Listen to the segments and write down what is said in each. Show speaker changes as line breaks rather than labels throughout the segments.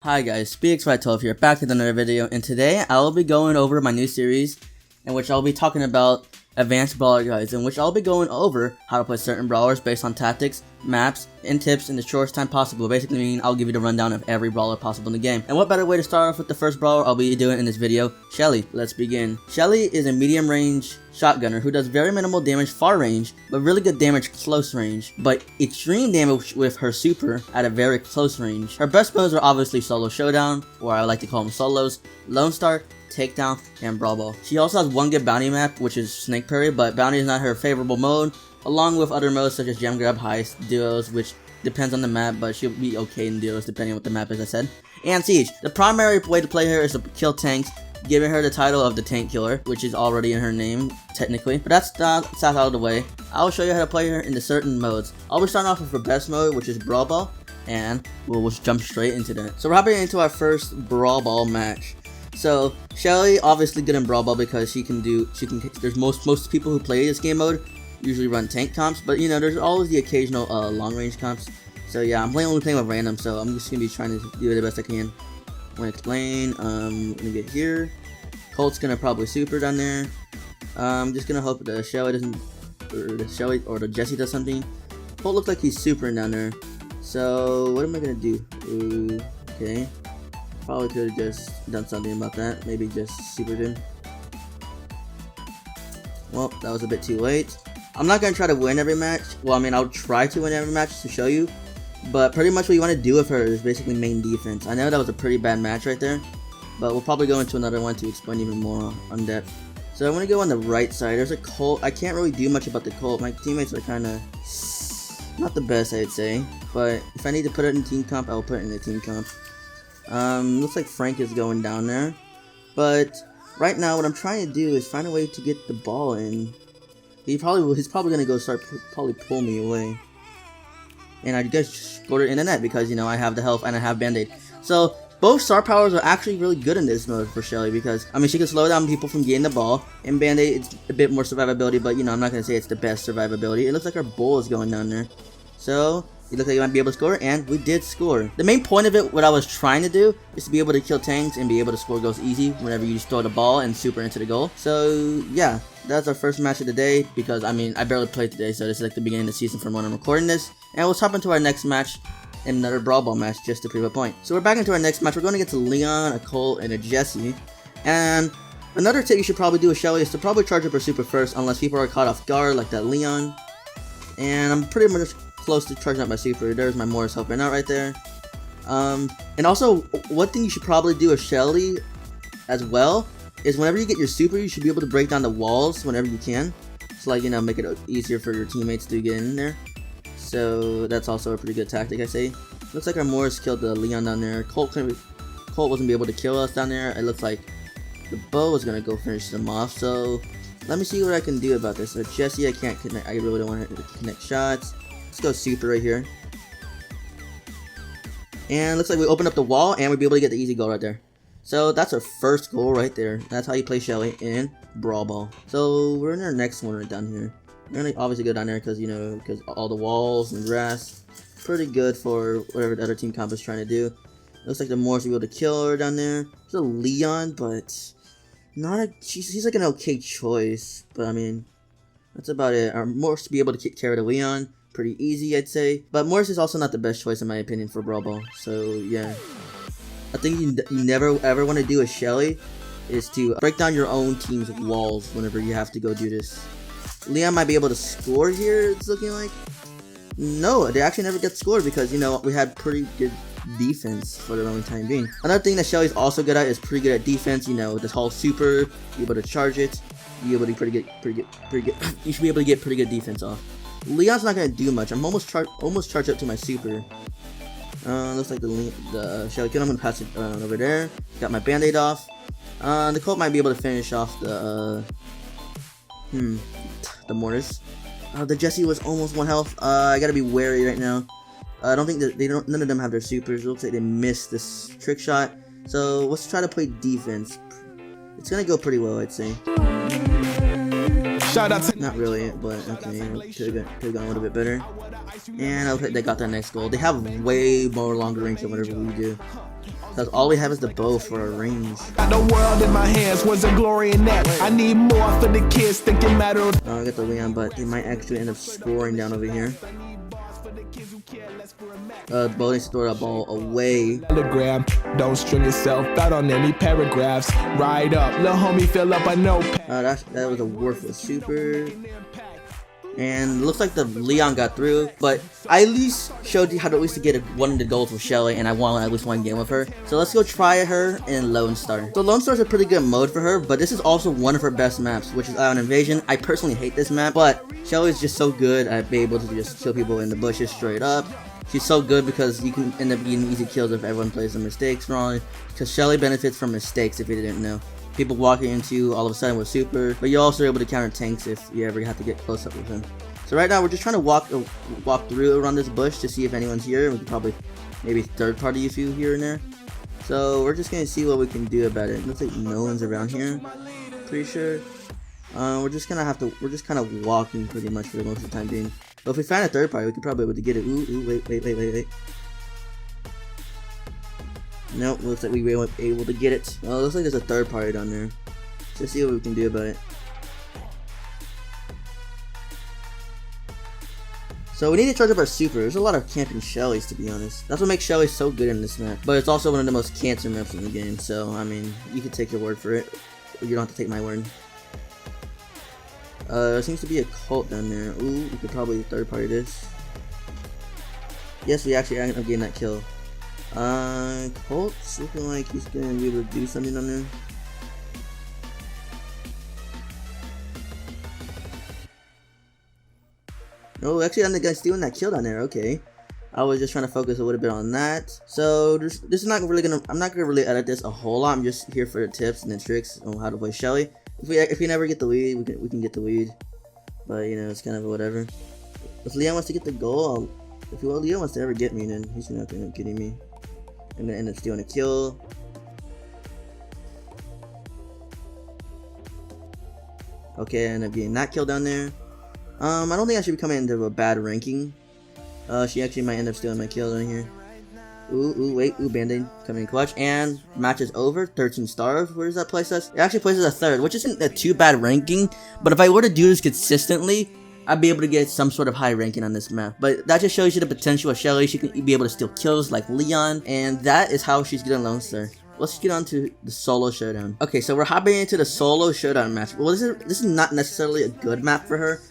Hi guys, speedx here, back with another video, and today I will be going over my new series in which I'll be talking about advanced brawler guides, in which I'll be going over how to play certain brawlers based on tactics, maps, and tips in the shortest time possible. Basically meaning I'll give you the rundown of every brawler possible in the game. And what better way to start off with the first brawler I'll be doing in this video, Shelly. Let's begin. Shelly is a medium range shotgunner who does very minimal damage far range, but really good damage close range, but extreme damage with her super at a very close range. Her best modes are obviously solo showdown, or I like to call them solos, Lone Star, Takedown, and Brawl Ball. She also has one good bounty map, which is Snake Parry, but bounty is not her favorable mode, along with other modes such as Gem Grab, Heist, Duos, which depends on the map, but she'll be okay in Duos depending on what the map is, I said. And Siege. The primary way to play her is to kill tanks, giving her the title of the Tank Killer, which is already in her name, technically. But that's out of the way. I'll show you how to play her in the certain modes. I'll be starting off with her best mode, which is Brawl Ball, and we'll just jump straight into that. So we're hopping into our first Brawl Ball match. So Shelly, obviously good in Brawl Ball because there's most people who play this game mode usually run tank comps, but you know, there's always the occasional long range comps. So yeah, I'm only playing with random, so I'm just gonna be trying to do the best I can. I'm gonna explain. I'm gonna get here. Colt's gonna probably super down there. I'm just gonna hope the Shelly doesn't, or the Jesse does something. Colt looks like he's supering down there. So what am I gonna do? Okay. Probably could have just done something about that. Maybe just supered him. Well, that was a bit too late. I'm not gonna try to win every match. Well, I mean, I'll try to win every match to show you. But pretty much what you want to do with her is basically main defense. I know that was a pretty bad match right there, but we'll probably go into another one to explain even more on depth. So I'm gonna go on the right side. There's a Colt. I can't really do much about the Colt. My teammates are kind of not the best, I'd say. But if I need to put it in team comp, I'll put it in the team comp. Looks like Frank is going down there. But right now, what I'm trying to do is find a way to get the ball in. He's probably gonna go probably pull me away. And I just scored it in the net because, you know, I have the health and I have Band-Aid. So both star powers are actually really good in this mode for Shelly because, I mean, she can slow down people from getting the ball. In Band-Aid, it's a bit more survivability, but, you know, I'm not gonna say it's the best survivability. It looks like our bull is going down there. So it looks like you might be able to score, and we did score. The main point of it, what I was trying to do, is to be able to kill tanks and be able to score goals easy whenever you just throw the ball and super into the goal. So yeah, that's our first match of the day because, I mean, I barely played today, so this is like the beginning of the season from when I'm recording this. And we'll hop into our next match, another Brawl Ball match, just to prove a point. So we're back into our next match. We're going to get to Leon, a Colt, and a Jesse. And another tip you should probably do with Shelly is to probably charge up her super first, unless people are caught off guard like that Leon. And I'm pretty much close to charging up my super. There's my Morris helping out right there. And also, one thing you should probably do with Shelly as well is whenever you get your super, you should be able to break down the walls whenever you can. So, like, you know, make it easier for your teammates to get in there. So that's also a pretty good tactic, I say. Looks like our Morris killed the Leon down there. Colt wasn't be able to kill us down there. It looks like the bow was gonna go finish them off. So let me see what I can do about this. So Jesse, I can't connect. I really don't want to connect shots. Let's go super right here. And looks like we opened up the wall and we'll be able to get the easy goal right there. So that's our first goal right there. That's how you play Shelly in Brawl Ball. So we're in our next one right down here. We're gonna obviously go down there because, you know, because all the walls and grass. Pretty good for whatever the other team comp is trying to do. Looks like the Morris will be able to kill her down there. There's a Leon, but he's like an okay choice. But I mean, that's about it. Our Morris to be able to carry the Leon. Pretty easy, I'd say. But Morris is also not the best choice in my opinion for Brawl Ball. So yeah, I think you never ever want to do a Shelly is to break down your own team's walls whenever you have to go do this. Leon might be able to score here, it's looking like. No, they actually never get scored because, you know, we had pretty good defense for the only time being. Another thing that Shelly's also good at is pretty good at defense. You know, this whole super, be able to charge it, be able to pretty good. You should be able to get pretty good defense off. Leon's not gonna do much. I'm almost charged up to my super. Looks like the Shelly killed. I'm gonna pass it over there. Got my Band-Aid off. The Colt might be able to finish off the Mortis. The Jesse was almost 1 health. I gotta be wary right now. I don't think that none of them have their supers. It looks like they missed this trick shot. So let's try to play defense. It's gonna go pretty well, I'd say.
Shout out to
Not really, but okay, could have gone a little bit better. And I hope they got that next goal. They have way more longer range than whatever we do. Because all we have is the bow for our range.
Got the world in my hands, wasn't glory in that. I need more for the kids thinking matter.
I got the Leon, but he might actually end up scoring down over here. Bo needs to throw that ball away.
Telegram, don't string yourself out on any paragraphs. Ride up, little homie, fill up a notepad.
That was a worthless super. And looks like the Leon got through, but I at least showed you how to at least get one of the goals with Shelly, and I won at least one game with her. So let's go try her in Lone Star. So Lone Star is a pretty good mode for her, but this is also one of her best maps, which is Island Invasion. I personally hate this map, but Shelly is just so good at being able to just kill people in the bushes straight up. She's so good because you can end up getting easy kills if everyone plays the mistakes wrong, because Shelly benefits from mistakes if you didn't know. People walking into you all of a sudden with super, but you're also able to counter tanks if you ever have to get close up with him. So right now we're just trying to walk through around this bush to see if anyone's here. We can probably maybe third party a few here and there. So we're just gonna see what we can do about it. Looks like no one's around here. Pretty sure. We're just kind of walking pretty much for the most of the time being. But if we find a third party, we could probably be able to get it. Ooh, wait. Nope, looks like we weren't able to get it. Oh, looks like there's a third party down there. Let's see what we can do about it. So we need to charge up our super. There's a lot of camping Shellys, to be honest. That's what makes Shelly so good in this map. But it's also one of the most cancer maps in the game. So, I mean, you can take your word for it. You don't have to take my word. There seems to be a cult down there. Ooh, we could probably third party this. Yes, we actually ended up getting that kill. Colt's looking like he's gonna be able to do something on there. Oh, actually, I'm the guy stealing that kill down there. Okay, I was just trying to focus a little bit on that. So this is not really gonna. I'm not gonna really edit this a whole lot. I'm just here for the tips and the tricks on how to play Shelly. If we never get the lead, we can get the lead. But you know, it's kind of whatever. If Leon wants to get the goal, if Leon wants to ever get me, then he's not gonna end up getting me. I'm gonna end up stealing a kill. Okay, I end up getting that kill down there. I don't think I should be coming into a bad ranking. She actually might end up stealing my kill down here. Ooh, Band-Aid coming in clutch, and match is over. 13 stars. Where does that place us? It actually places us third, which isn't a too bad ranking. But if I were to do this consistently, I'd be able to get some sort of high ranking on this map. But that just shows you the potential of Shelly. She can be able to steal kills like Leon, and that is how she's getting Lone Star. Let's get on to the solo showdown. Okay, so we're hopping into the solo showdown match. Well, this is not necessarily a good map for her,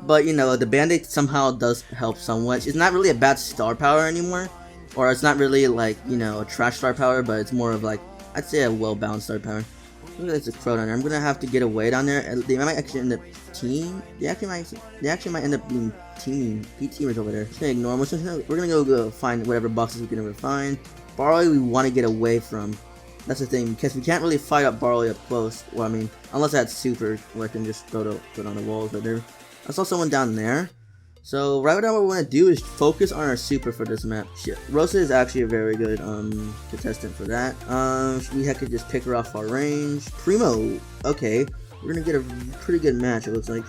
but you know, the Band-Aid somehow does help somewhat. It's not really a bad star power anymore, or it's not really like, you know, a trash star power, but it's more of like, I'd say a well-balanced star power. Look at this, a crow down there. I'm gonna have to get away down there. They might actually end up team. They actually might end up being teamers over there. Just gonna ignore them. We're gonna go find whatever boxes we can ever find. Barley we want to get away from. That's the thing, because we can't really fight up Barley up close. Well, I mean, unless I had super, where I can just throw it on the walls right there. I saw someone down there. So right now what we want to do is focus on our super for this map. Shit. Rosa is actually a very good contestant for that. We could just pick her off our range. Primo, okay. We're gonna get a pretty good match, it looks like.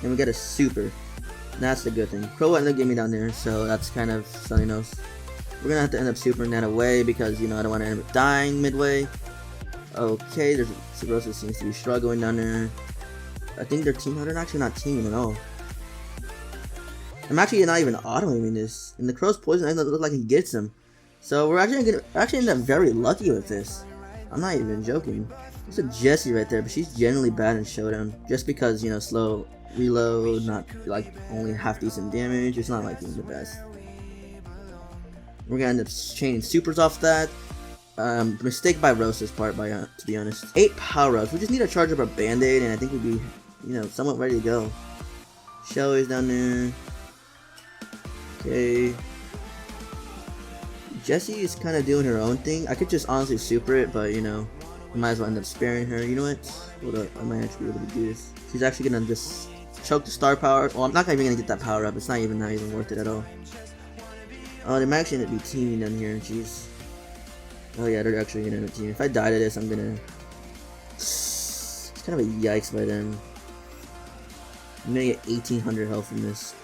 And we got a super. That's the good thing. Pro ended up getting me down there, so that's kind of something else. We're gonna have to end up supering that away because, you know, I don't want to end up dying midway. Okay, Rosa seems to be struggling down there. I think they're actually not teaming at all. I'm actually not even auto-aiming this. And the crow's poison doesn't look like he gets him. So we're actually end up very lucky with this. I'm not even joking. There's a Jessie right there, but she's generally bad in Showdown. Just because, you know, slow reload, not like only half decent damage. It's not like the best. We're gonna end up chaining supers off that. Mistake by Rosa's part, to be honest. 8 power-ups. We just need to charge up our Band-Aid, and I think we'd be, you know, somewhat ready to go. Shelly's down there. Okay. Jessie is kind of doing her own thing. I could just honestly super it, but you know, I might as well end up sparing her. You know what? Hold up, I might actually be able to do this. She's actually gonna just choke the star power. Well, I'm not even gonna get that power up. It's not even worth it at all. Oh, they might actually end up be teaming down here. Jeez. Oh yeah, they're actually gonna end up teaming. If I die to this, I'm gonna. It's kind of a yikes by then. I'm gonna get 1800 health from this.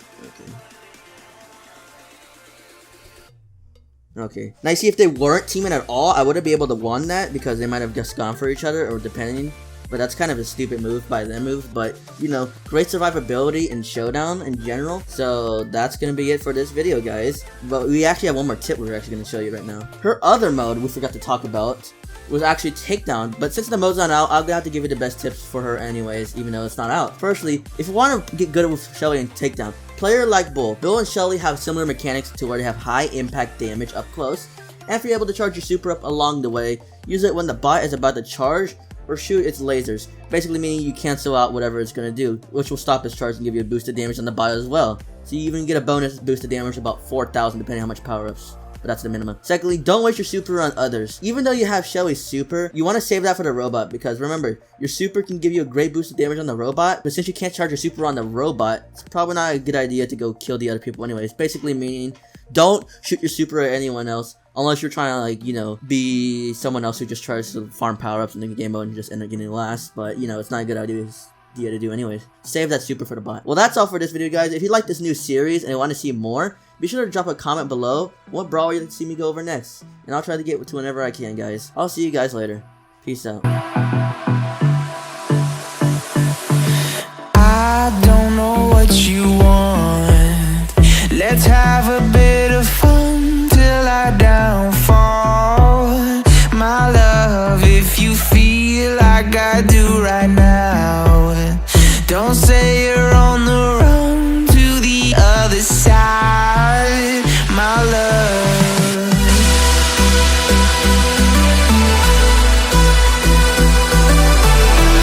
Okay. Now, see, if they weren't teaming at all, I wouldn't be able to win that because they might have just gone for each other, or depending. But that's kind of a stupid move by them but, you know, great survivability in Showdown in general. So that's going to be it for this video, guys. But we actually have one more tip we're actually going to show you right now. Her other mode we forgot to talk about was actually Takedown, but since the mode's not out, I'll have to give you the best tips for her anyways, even though it's not out. Firstly, if you want to get good with Shelly and Takedown, play her like Bull. Bill and Shelly have similar mechanics to where they have high impact damage up close, and if you're able to charge your super up along the way, use it when the bot is about to charge, or shoot its lasers, basically meaning you cancel out whatever it's going to do, which will stop its charge and give you a boost of damage on the bot as well. So you even get a bonus boost of damage about 4,000 depending on how much power-ups. But that's the minimum. Secondly, don't waste your super on others. Even though you have Shelly's super, you want to save that for the robot, because remember, your super can give you a great boost of damage on the robot, but since you can't charge your super on the robot, it's probably not a good idea to go kill the other people anyways. Basically meaning, don't shoot your super at anyone else, unless you're trying to, like, you know, be someone else who just tries to farm power-ups in the game mode and just end up getting last, but, you know, it's not a good idea to do anyways. Save that super for the bot. Well, that's all for this video, guys. If you like this new series and want to see more, be sure to drop a comment below what brawl you'd like to see me go over next, and I'll try to get to whenever I can, guys. I'll see you guys later. Peace out.
I don't know what you want. Let's have a bit of fun till I downfall. My love, if you feel like I do right now, don't say you're